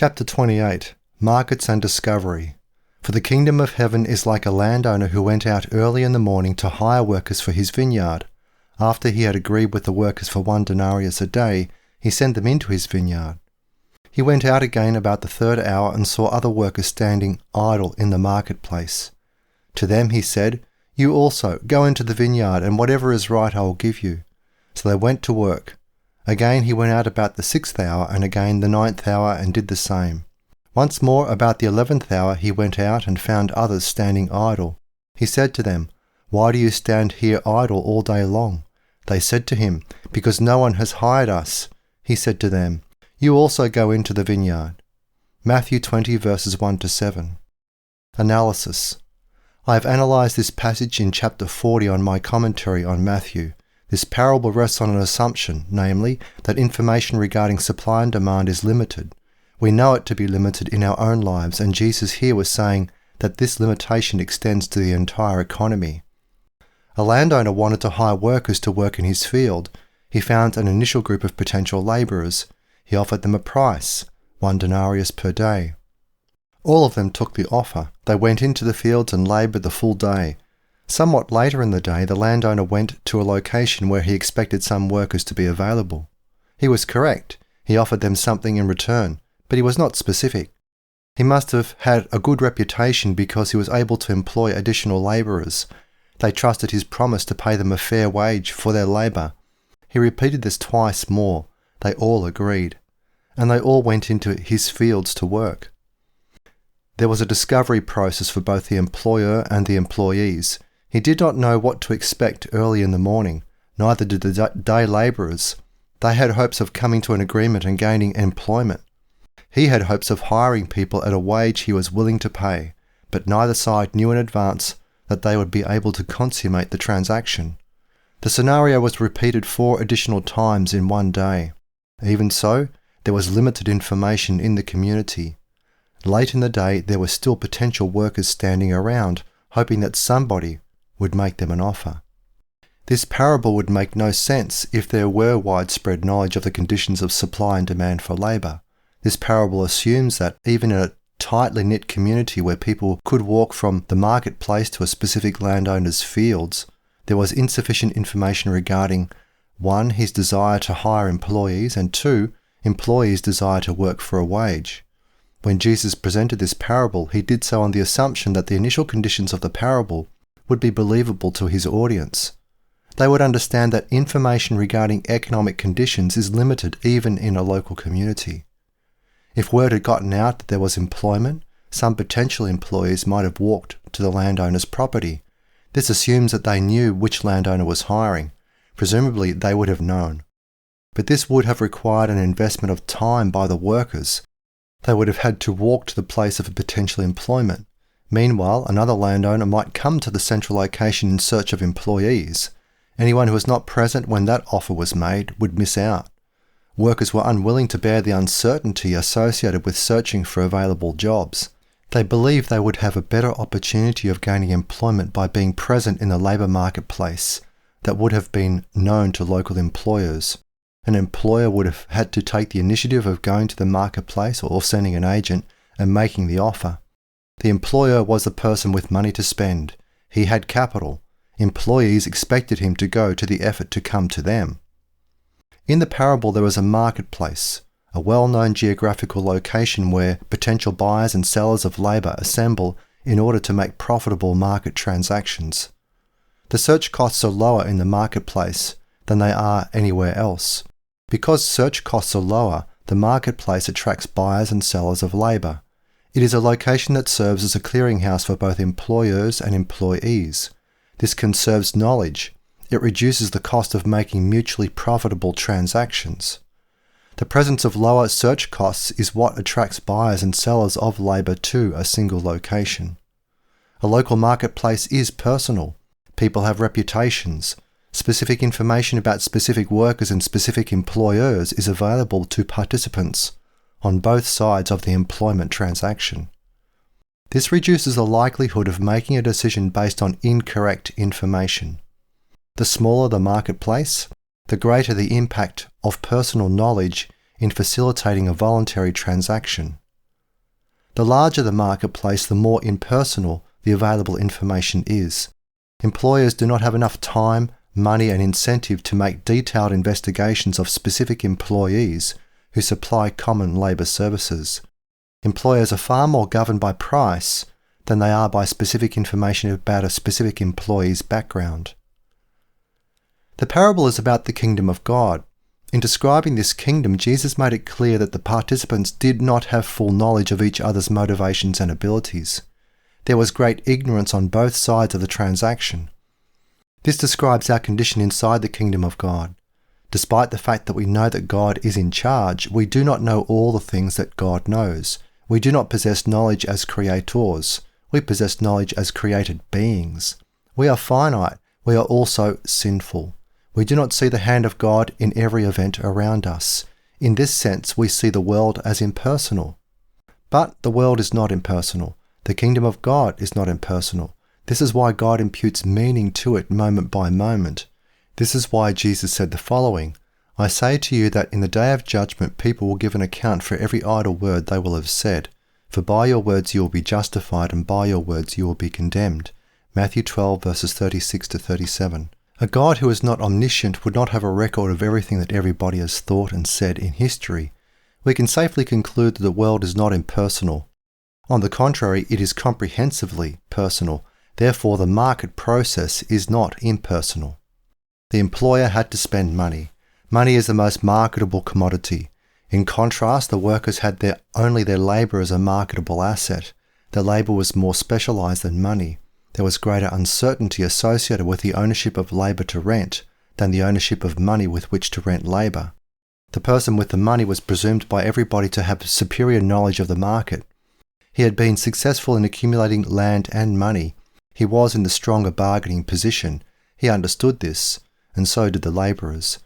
Chapter 28. Markets and Discovery. For the kingdom of heaven is like a landowner who went out early in the morning to hire workers for his vineyard. After he had agreed with the workers for 1 denarius a day, he sent them into his vineyard. He went out again about the 3rd hour and saw other workers standing idle in the marketplace. To them he said, "You also go into the vineyard, and whatever is right I will give you." So they went to work. Again he went out about the 6th hour, and again the 9th hour, and did the same. Once more about the 11th hour he went out and found others standing idle. He said to them, "Why do you stand here idle all day long?" They said to him, "Because no one has hired us." He said to them, "You also go into the vineyard." Matthew 20 verses 1 to 7. Analysis. I have analysed this passage in chapter 40 on my commentary on Matthew. This parable rests on an assumption, namely, that information regarding supply and demand is limited. We know it to be limited in our own lives, and Jesus here was saying that this limitation extends to the entire economy. A landowner wanted to hire workers to work in his field. He found an initial group of potential labourers. He offered them a price, 1 denarius per day. All of them took the offer. They went into the fields and laboured the full day. Somewhat later in the day, the landowner went to a location where he expected some workers to be available. He was correct. He offered them something in return, but he was not specific. He must have had a good reputation because he was able to employ additional labourers. They trusted his promise to pay them a fair wage for their labour. He repeated this twice more. They all agreed, and they all went into his fields to work. There was a discovery process for both the employer and the employees. He did not know what to expect early in the morning, neither did the day labourers. They had hopes of coming to an agreement and gaining employment. He had hopes of hiring people at a wage he was willing to pay, but neither side knew in advance that they would be able to consummate the transaction. The scenario was repeated 4 additional times in one day. Even so, there was limited information in the community. Late in the day, there were still potential workers standing around, hoping that somebody would make them an offer. This parable would make no sense if there were widespread knowledge of the conditions of supply and demand for labour. This parable assumes that even in a tightly knit community where people could walk from the marketplace to a specific landowner's fields, there was insufficient information regarding 1. His desire to hire employees, and 2. Employees' desire to work for a wage. When Jesus presented this parable, he did so on the assumption that the initial conditions of the parable would be believable to his audience. They would understand that information regarding economic conditions is limited even in a local community. If word had gotten out that there was employment, some potential employees might have walked to the landowner's property. This assumes that they knew which landowner was hiring. Presumably they would have known. But this would have required an investment of time by the workers. They would have had to walk to the place of potential employment. Meanwhile, another landowner might come to the central location in search of employees. Anyone who was not present when that offer was made would miss out. Workers were unwilling to bear the uncertainty associated with searching for available jobs. They believed they would have a better opportunity of gaining employment by being present in the labour marketplace that would have been known to local employers. An employer would have had to take the initiative of going to the marketplace or sending an agent and making the offer. The employer was the person with money to spend. He had capital. Employees expected him to go to the effort to come to them. In the parable there was a marketplace, a well-known geographical location where potential buyers and sellers of labour assemble in order to make profitable market transactions. The search costs are lower in the marketplace than they are anywhere else. Because search costs are lower, the marketplace attracts buyers and sellers of labour. It is a location that serves as a clearinghouse for both employers and employees. This conserves knowledge. It reduces the cost of making mutually profitable transactions. The presence of lower search costs is what attracts buyers and sellers of labour to a single location. A local marketplace is personal. People have reputations. Specific information about specific workers and specific employers is available to participants on both sides of the employment transaction. This reduces the likelihood of making a decision based on incorrect information. The smaller the marketplace, the greater the impact of personal knowledge in facilitating a voluntary transaction. The larger the marketplace, the more impersonal the available information is. Employers do not have enough time, money and incentive to make detailed investigations of specific employees who supply common labour services. Employers are far more governed by price than they are by specific information about a specific employee's background. The parable is about the kingdom of God. In describing this kingdom, Jesus made it clear that the participants did not have full knowledge of each other's motivations and abilities. There was great ignorance on both sides of the transaction. This describes our condition inside the kingdom of God. Despite the fact that we know that God is in charge, we do not know all the things that God knows. We do not possess knowledge as creators. We possess knowledge as created beings. We are finite. We are also sinful. We do not see the hand of God in every event around us. In this sense, we see the world as impersonal. But the world is not impersonal. The kingdom of God is not impersonal. This is why God imputes meaning to it moment by moment. This is why Jesus said the following, "I say to you that in the day of judgment people will give an account for every idle word they will have said. For by your words you will be justified, and by your words you will be condemned." Matthew 12 verses 36 to 37. A God who is not omniscient would not have a record of everything that everybody has thought and said in history. We can safely conclude that the world is not impersonal. On the contrary, it is comprehensively personal. Therefore, the market process is not impersonal. The employer had to spend money. Money is the most marketable commodity. In contrast, the workers had only their labour as a marketable asset. Their labour was more specialised than money. There was greater uncertainty associated with the ownership of labour to rent than the ownership of money with which to rent labour. The person with the money was presumed by everybody to have superior knowledge of the market. He had been successful in accumulating land and money. He was in the stronger bargaining position. He understood this, and so did the labourers.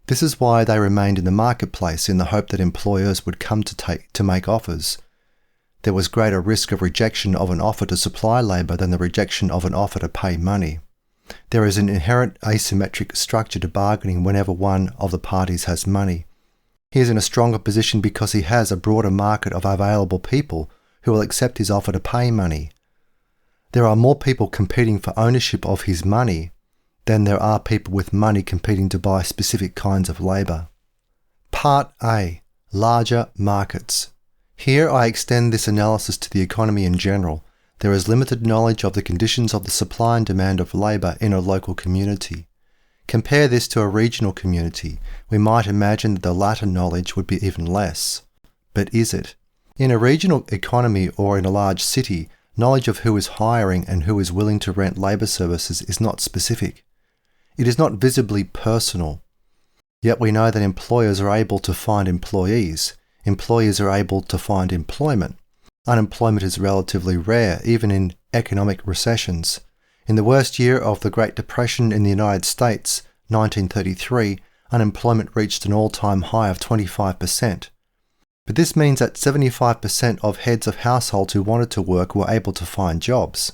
This is why they remained in the marketplace in the hope that employers would come to make offers. There was greater risk of rejection of an offer to supply labour than the rejection of an offer to pay money. There is an inherent asymmetric structure to bargaining whenever one of the parties has money. He is in a stronger position because he has a broader market of available people who will accept his offer to pay money. There are more people competing for ownership of his money than there are people with money competing to buy specific kinds of labour. Part A. Larger markets. Here I extend this analysis to the economy in general. There is limited knowledge of the conditions of the supply and demand of labour in a local community. Compare this to a regional community. We might imagine that the latter knowledge would be even less. But is it? In a regional economy or in a large city, knowledge of who is hiring and who is willing to rent labour services is not specific. It is not visibly personal. Yet we know that employers are able to find employees. Employers are able to find employment. Unemployment is relatively rare, even in economic recessions. In the worst year of the Great Depression in the United States, 1933, unemployment reached an all-time high of 25%. But this means that 75% of heads of households who wanted to work were able to find jobs.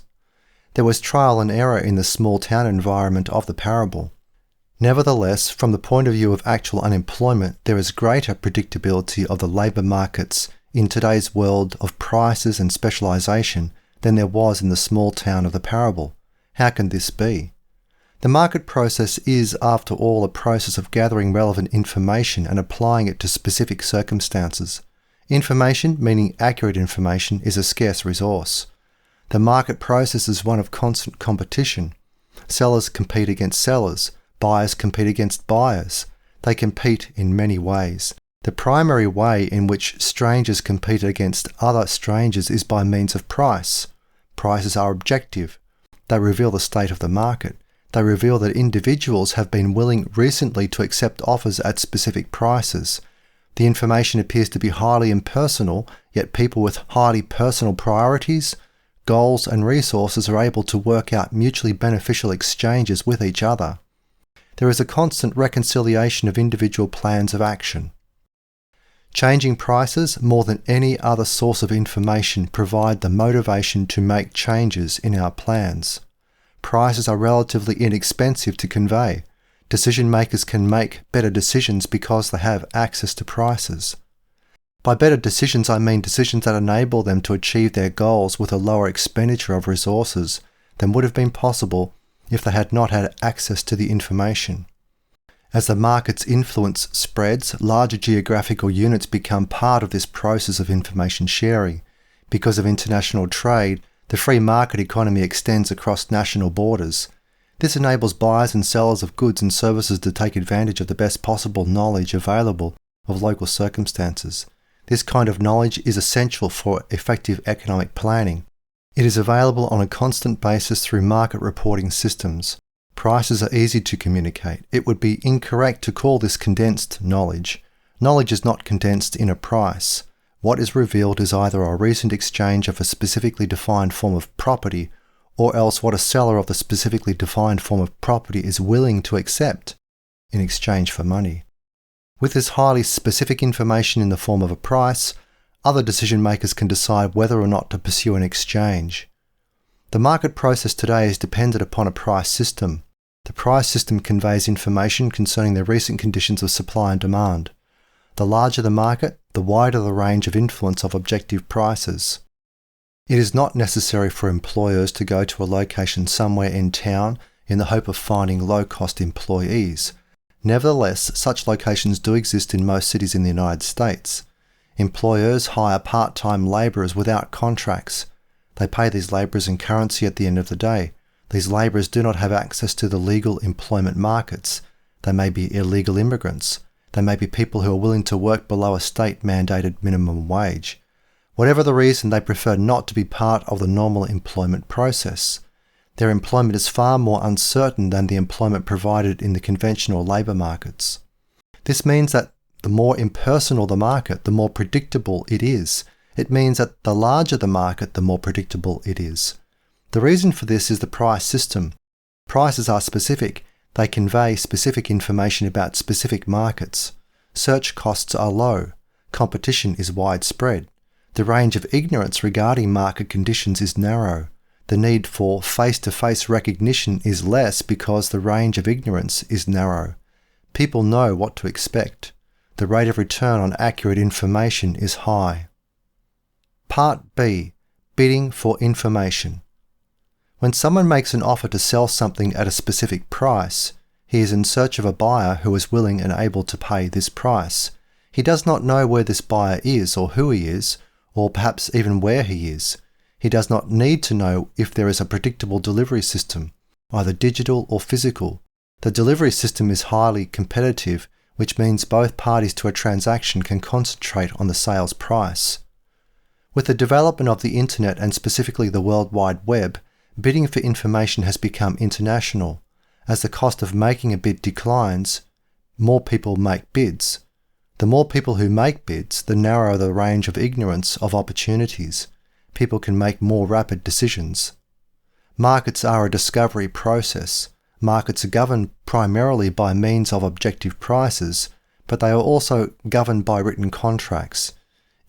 There was trial and error in the small town environment of the parable. Nevertheless, from the point of view of actual unemployment, there is greater predictability of the labour markets in today's world of prices and specialisation than there was in the small town of the parable. How can this be? The market process is, after all, a process of gathering relevant information and applying it to specific circumstances. Information, meaning accurate information, is a scarce resource. The market process is one of constant competition. Sellers compete against sellers. Buyers compete against buyers. They compete in many ways. The primary way in which strangers compete against other strangers is by means of price. Prices are objective. They reveal the state of the market. They reveal that individuals have been willing recently to accept offers at specific prices. The information appears to be highly impersonal, yet people with highly personal priorities, goals and resources are able to work out mutually beneficial exchanges with each other. There is a constant reconciliation of individual plans of action. Changing prices, more than any other source of information, provide the motivation to make changes in our plans. Prices are relatively inexpensive to convey. Decision makers can make better decisions because they have access to prices. By better decisions, I mean decisions that enable them to achieve their goals with a lower expenditure of resources than would have been possible if they had not had access to the information. As the market's influence spreads, larger geographical units become part of this process of information sharing. Because of international trade, the free market economy extends across national borders. This enables buyers and sellers of goods and services to take advantage of the best possible knowledge available of local circumstances. This kind of knowledge is essential for effective economic planning. It is available on a constant basis through market reporting systems. Prices are easy to communicate. It would be incorrect to call this condensed knowledge. Knowledge is not condensed in a price. What is revealed is either a recent exchange of a specifically defined form of property, or else what a seller of the specifically defined form of property is willing to accept in exchange for money. With this highly specific information in the form of a price, other decision makers can decide whether or not to pursue an exchange. The market process today is dependent upon a price system. The price system conveys information concerning the recent conditions of supply and demand. The larger the market, the wider the range of influence of objective prices. It is not necessary for employers to go to a location somewhere in town in the hope of finding low-cost employees. Nevertheless, such locations do exist in most cities in the United States. Employers hire part-time labourers without contracts. They pay these labourers in currency at the end of the day. These labourers do not have access to the legal employment markets. They may be illegal immigrants. They may be people who are willing to work below a state-mandated minimum wage. Whatever the reason, they prefer not to be part of the normal employment process. Their employment is far more uncertain than the employment provided in the conventional labour markets. This means that the more impersonal the market, the more predictable it is. It means that the larger the market, the more predictable it is. The reason for this is the price system. Prices are specific. They convey specific information about specific markets. Search costs are low. Competition is widespread. The range of ignorance regarding market conditions is narrow. The need for face-to-face recognition is less because the range of ignorance is narrow. People know what to expect. The rate of return on accurate information is high. Part B. Bidding for information. When someone makes an offer to sell something at a specific price, he is in search of a buyer who is willing and able to pay this price. He does not know where this buyer is or who he is, or perhaps even where he is. He does not need to know if there is a predictable delivery system, either digital or physical. The delivery system is highly competitive, which means both parties to a transaction can concentrate on the sales price. With the development of the Internet and specifically the World Wide Web, bidding for information has become international. As the cost of making a bid declines, more people make bids. The more people who make bids, the narrower the range of ignorance of opportunities. People can make more rapid decisions. Markets are a discovery process. Markets are governed primarily by means of objective prices, but they are also governed by written contracts.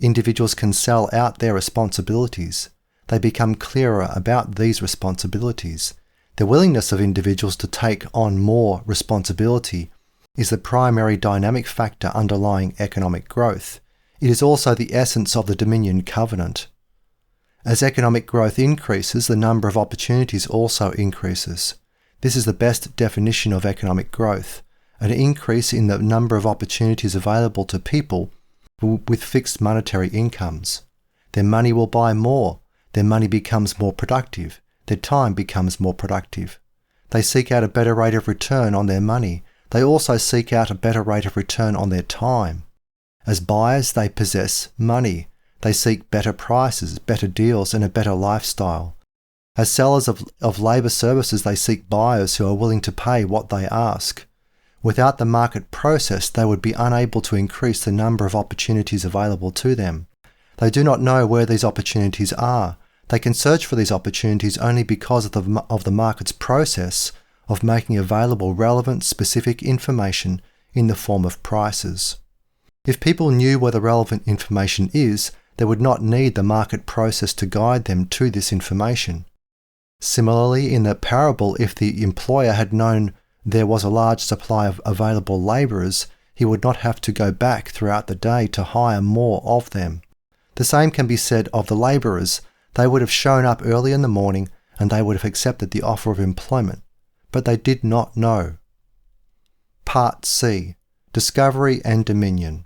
Individuals can sell out their responsibilities. They become clearer about these responsibilities. The willingness of individuals to take on more responsibility is the primary dynamic factor underlying economic growth. It is also the essence of the Dominion Covenant. As economic growth increases, the number of opportunities also increases. This is the best definition of economic growth, an increase in the number of opportunities available to people with fixed monetary incomes. Their money will buy more. Their money becomes more productive. Their time becomes more productive. They seek out a better rate of return on their money. They also seek out a better rate of return on their time. As buyers, they possess money. They seek better prices, better deals, and a better lifestyle. As sellers of labour services, they seek buyers who are willing to pay what they ask. Without the market process, they would be unable to increase the number of opportunities available to them. They do not know where these opportunities are. They can search for these opportunities only because of the market's process of making available relevant, specific information in the form of prices. If people knew where the relevant information is, they would not need the market process to guide them to this information. Similarly, in the parable, if the employer had known there was a large supply of available labourers, he would not have to go back throughout the day to hire more of them. The same can be said of the labourers. They would have shown up early in the morning and they would have accepted the offer of employment, but they did not know. Part C. Discovery and Dominion.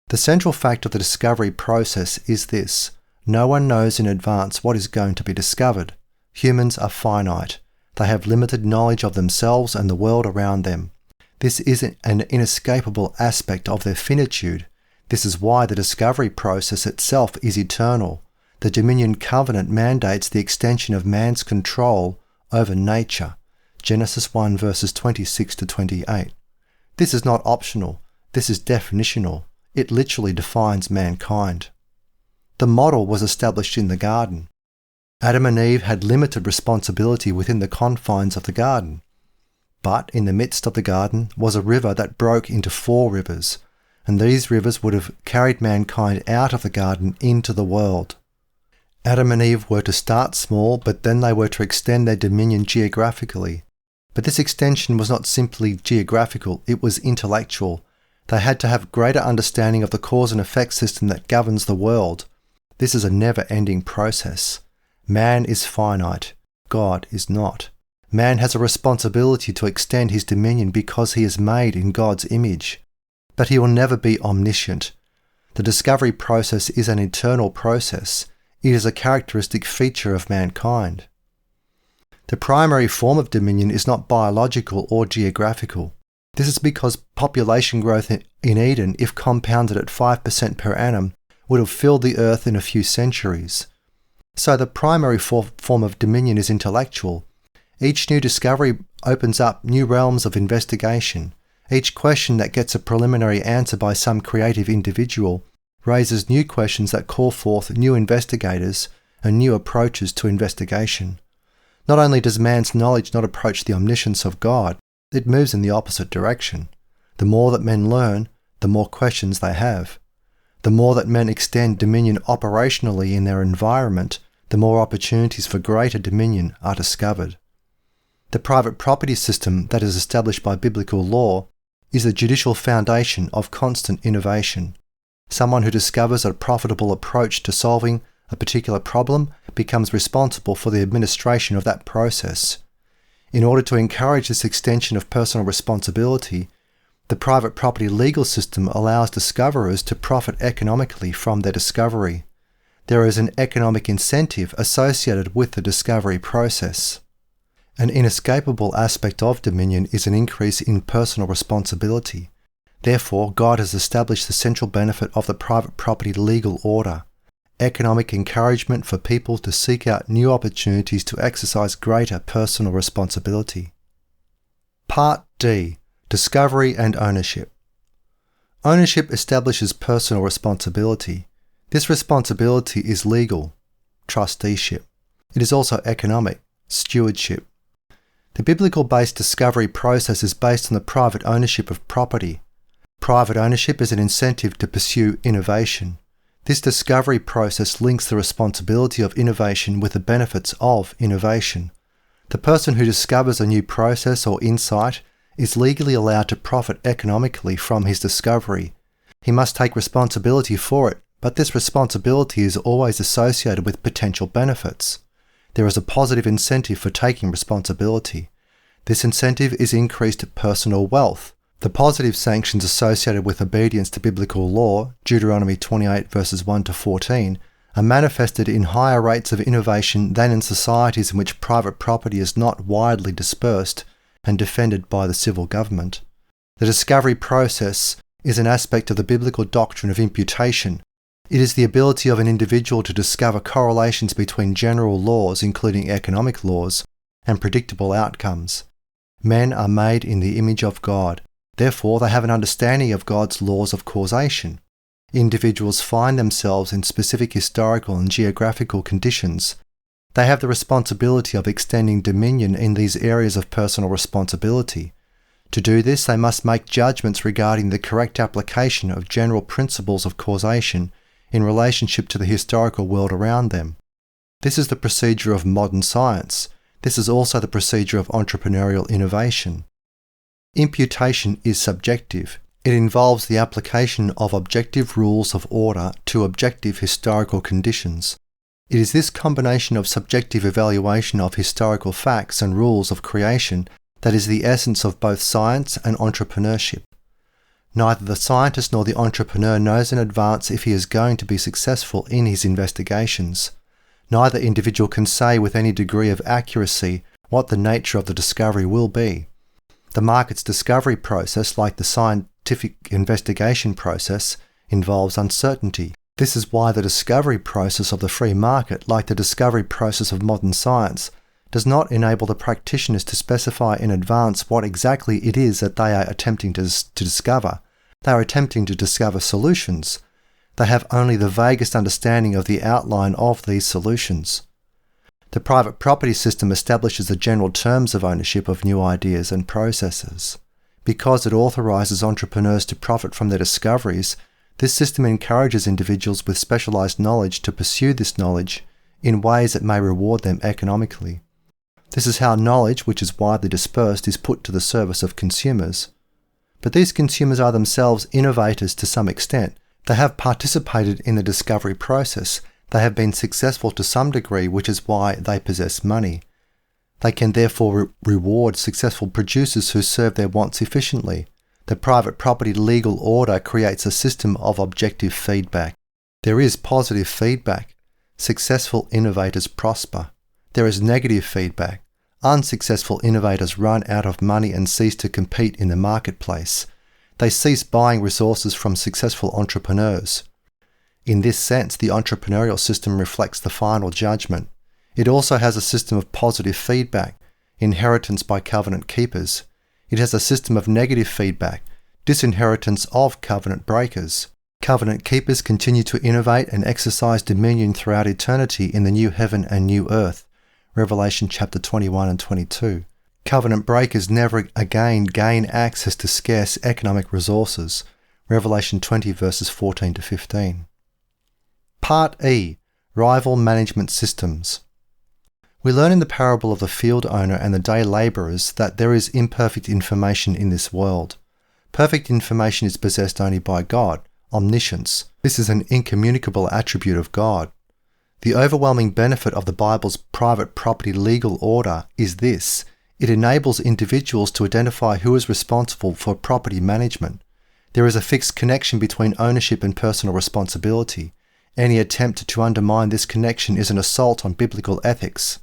The central fact of the discovery process is this: no one knows in advance what is going to be discovered. Humans are finite. They have limited knowledge of themselves and the world around them. This is an inescapable aspect of their finitude. This is why the discovery process itself is eternal. The Dominion Covenant mandates the extension of man's control over nature. Genesis 1 verses 26 to 28. This is not optional. This is definitional. It literally defines mankind. The model was established in the garden. Adam and Eve had limited responsibility within the confines of the garden. But in the midst of the garden was a river that broke into 4 rivers, and these rivers would have carried mankind out of the garden into the world. Adam and Eve were to start small, but then they were to extend their dominion geographically. But this extension was not simply geographical, it was intellectual. They had to have greater understanding of the cause and effect system that governs the world. This is a never-ending process. Man is finite. God is not. Man has a responsibility to extend his dominion because he is made in God's image. But he will never be omniscient. The discovery process is an eternal process. It is a characteristic feature of mankind. The primary form of dominion is not biological or geographical. This is because population growth in Eden, if compounded at 5% per annum, would have filled the earth in a few centuries. So the primary form of dominion is intellectual. Each new discovery opens up new realms of investigation. Each question that gets a preliminary answer by some creative individual raises new questions that call forth new investigators and new approaches to investigation. Not only does man's knowledge not approach the omniscience of God, it moves in the opposite direction. The more that men learn, the more questions they have. The more that men extend dominion operationally in their environment, the more opportunities for greater dominion are discovered. The private property system that is established by biblical law is the judicial foundation of constant innovation. Someone who discovers a profitable approach to solving a particular problem becomes responsible for the administration of that process. In order to encourage this extension of personal responsibility, the private property legal system allows discoverers to profit economically from their discovery. There is an economic incentive associated with the discovery process. An inescapable aspect of dominion is an increase in personal responsibility. Therefore, God has established the central benefit of the private property legal order: economic encouragement for people to seek out new opportunities to exercise greater personal responsibility. Part D. Discovery and Ownership. Ownership establishes personal responsibility. This responsibility is legal, trusteeship. It is also economic, stewardship. The biblical-based discovery process is based on the private ownership of property. Private ownership is an incentive to pursue innovation. This discovery process links the responsibility of innovation with the benefits of innovation. The person who discovers a new process or insight is legally allowed to profit economically from his discovery. He must take responsibility for it, but this responsibility is always associated with potential benefits. There is a positive incentive for taking responsibility. This incentive is increased personal wealth. The positive sanctions associated with obedience to biblical law, Deuteronomy 28 verses 1 to 14, are manifested in higher rates of innovation than in societies in which private property is not widely dispersed and defended by the civil government. The discovery process is an aspect of the biblical doctrine of imputation. It is the ability of an individual to discover correlations between general laws, including economic laws, and predictable outcomes. Men are made in the image of God. Therefore, they have an understanding of God's laws of causation. Individuals find themselves in specific historical and geographical conditions. They have the responsibility of extending dominion in these areas of personal responsibility. To do this, they must make judgments regarding the correct application of general principles of causation in relationship to the historical world around them. This is the procedure of modern science. This is also the procedure of entrepreneurial innovation. Imputation is subjective. It involves the application of objective rules of order to objective historical conditions. It is this combination of subjective evaluation of historical facts and rules of creation that is the essence of both science and entrepreneurship. Neither the scientist nor the entrepreneur knows in advance if he is going to be successful in his investigations. Neither individual can say with any degree of accuracy what the nature of the discovery will be. The market's discovery process, like the scientific investigation process, involves uncertainty. This is why the discovery process of the free market, like the discovery process of modern science, does not enable the practitioners to specify in advance what exactly it is that they are attempting to discover. They are attempting to discover solutions. They have only the vaguest understanding of the outline of these solutions. The private property system establishes the general terms of ownership of new ideas and processes. Because it authorizes entrepreneurs to profit from their discoveries, this system encourages individuals with specialized knowledge to pursue this knowledge in ways that may reward them economically. This is how knowledge, which is widely dispersed, is put to the service of consumers. But these consumers are themselves innovators to some extent. They have participated in the discovery process. They have been successful to some degree, which is why they possess money. They can therefore reward successful producers who serve their wants efficiently. The private property legal order creates a system of objective feedback. There is positive feedback. Successful innovators prosper. There is negative feedback. Unsuccessful innovators run out of money and cease to compete in the marketplace. They cease buying resources from successful entrepreneurs. In this sense, the entrepreneurial system reflects the final judgment. It also has a system of positive feedback, inheritance by covenant keepers. It has a system of negative feedback, disinheritance of covenant breakers. Covenant keepers continue to innovate and exercise dominion throughout eternity in the new heaven and new earth. Revelation chapter 21 and 22. Covenant breakers never again gain access to scarce economic resources. Revelation 20 verses 14 to 15. Part E. Rival Management Systems. We learn in the parable of the field owner and the day labourers that there is imperfect information in this world. Perfect information is possessed only by God, omniscience. This is an incommunicable attribute of God. The overwhelming benefit of the Bible's private property legal order is this: it enables individuals to identify who is responsible for property management. There is a fixed connection between ownership and personal responsibility. Any attempt to undermine this connection is an assault on biblical ethics.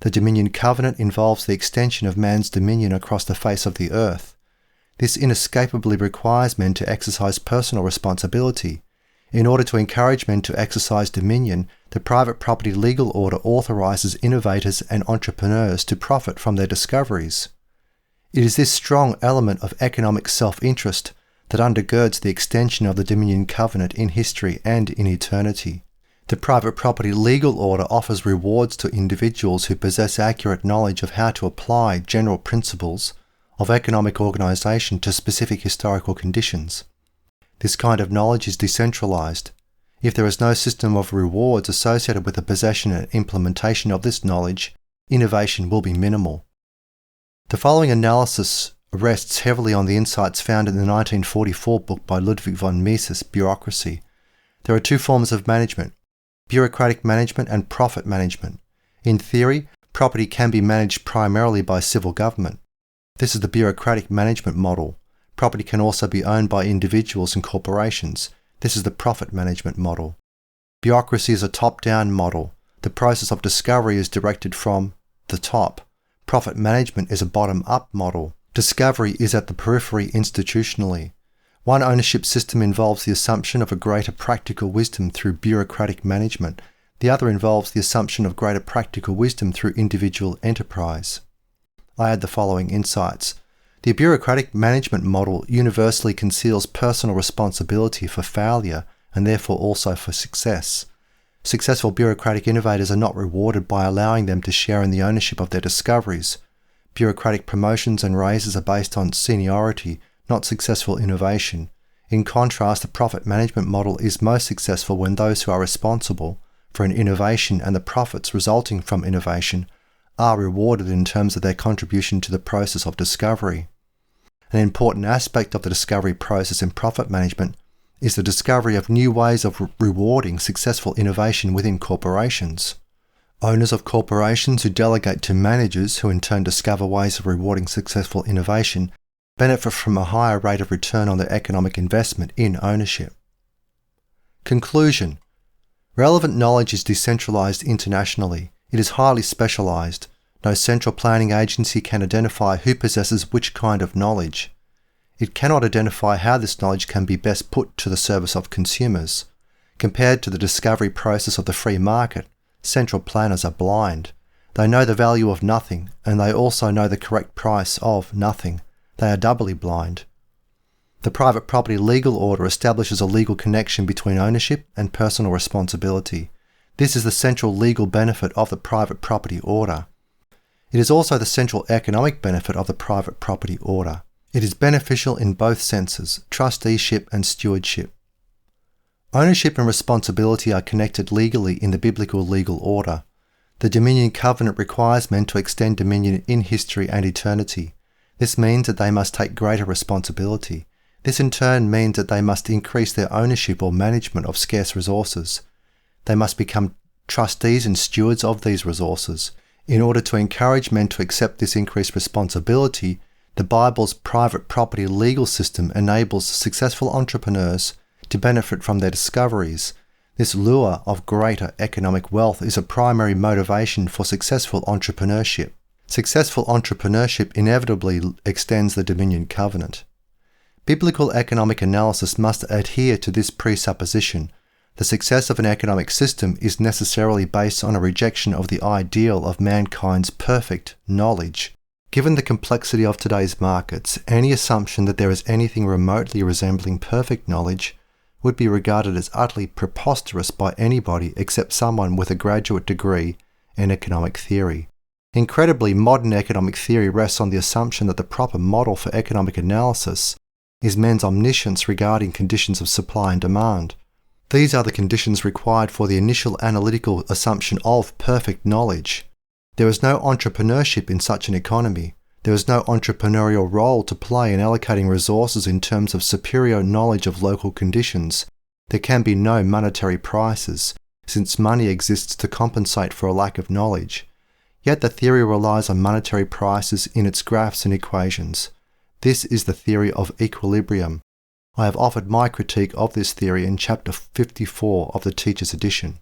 The Dominion Covenant involves the extension of man's dominion across the face of the earth. This inescapably requires men to exercise personal responsibility. In order to encourage men to exercise dominion, the private property legal order authorizes innovators and entrepreneurs to profit from their discoveries. It is this strong element of economic self-interest that undergirds the extension of the Dominion Covenant in history and in eternity. The private property legal order offers rewards to individuals who possess accurate knowledge of how to apply general principles of economic organization to specific historical conditions. This kind of knowledge is decentralized. If there is no system of rewards associated with the possession and implementation of this knowledge, innovation will be minimal. The following analysis rests heavily on the insights found in the 1944 book by Ludwig von Mises, Bureaucracy. There are two forms of management: bureaucratic management and profit management. In theory, property can be managed primarily by civil government. This is the bureaucratic management model. Property can also be owned by individuals and corporations. This is the profit management model. Bureaucracy is a top-down model. The process of discovery is directed from the top. Profit management is a bottom-up model. Discovery is at the periphery institutionally. One ownership system involves the assumption of a greater practical wisdom through bureaucratic management. The other involves the assumption of greater practical wisdom through individual enterprise. I add the following insights. The bureaucratic management model universally conceals personal responsibility for failure and therefore also for success. Successful bureaucratic innovators are not rewarded by allowing them to share in the ownership of their discoveries. Bureaucratic promotions and raises are based on seniority, not successful innovation. In contrast, the profit management model is most successful when those who are responsible for an innovation and the profits resulting from innovation are rewarded in terms of their contribution to the process of discovery. An important aspect of the discovery process in profit management is the discovery of new ways of rewarding successful innovation within corporations. Owners of corporations who delegate to managers who in turn discover ways of rewarding successful innovation benefit from a higher rate of return on their economic investment in ownership. Conclusion. Relevant knowledge is decentralized internationally. It is highly specialized. No central planning agency can identify who possesses which kind of knowledge. It cannot identify how this knowledge can be best put to the service of consumers. Compared to the discovery process of the free market, central planners are blind. They know the value of nothing, and they also know the correct price of nothing. They are doubly blind. The private property legal order establishes a legal connection between ownership and personal responsibility. This is the central legal benefit of the private property order. It is also the central economic benefit of the private property order. It is beneficial in both senses, trusteeship and stewardship. Ownership and responsibility are connected legally in the biblical legal order. The dominion covenant requires men to extend dominion in history and eternity. This means that they must take greater responsibility. This in turn means that they must increase their ownership or management of scarce resources. They must become trustees and stewards of these resources. In order to encourage men to accept this increased responsibility, the Bible's private property legal system enables successful entrepreneurs to benefit from their discoveries. This lure of greater economic wealth is a primary motivation for successful entrepreneurship. Successful entrepreneurship inevitably extends the dominion covenant. Biblical economic analysis must adhere to this presupposition. The success of an economic system is necessarily based on a rejection of the ideal of mankind's perfect knowledge. Given the complexity of today's markets, any assumption that there is anything remotely resembling perfect knowledge would be regarded as utterly preposterous by anybody except someone with a graduate degree in economic theory. Incredibly, modern economic theory rests on the assumption that the proper model for economic analysis is men's omniscience regarding conditions of supply and demand. These are the conditions required for the initial analytical assumption of perfect knowledge. There is no entrepreneurship in such an economy. There is no entrepreneurial role to play in allocating resources in terms of superior knowledge of local conditions. There can be no monetary prices, since money exists to compensate for a lack of knowledge. Yet the theory relies on monetary prices in its graphs and equations. This is the theory of equilibrium. I have offered my critique of this theory in chapter 54 of the Teacher's Edition.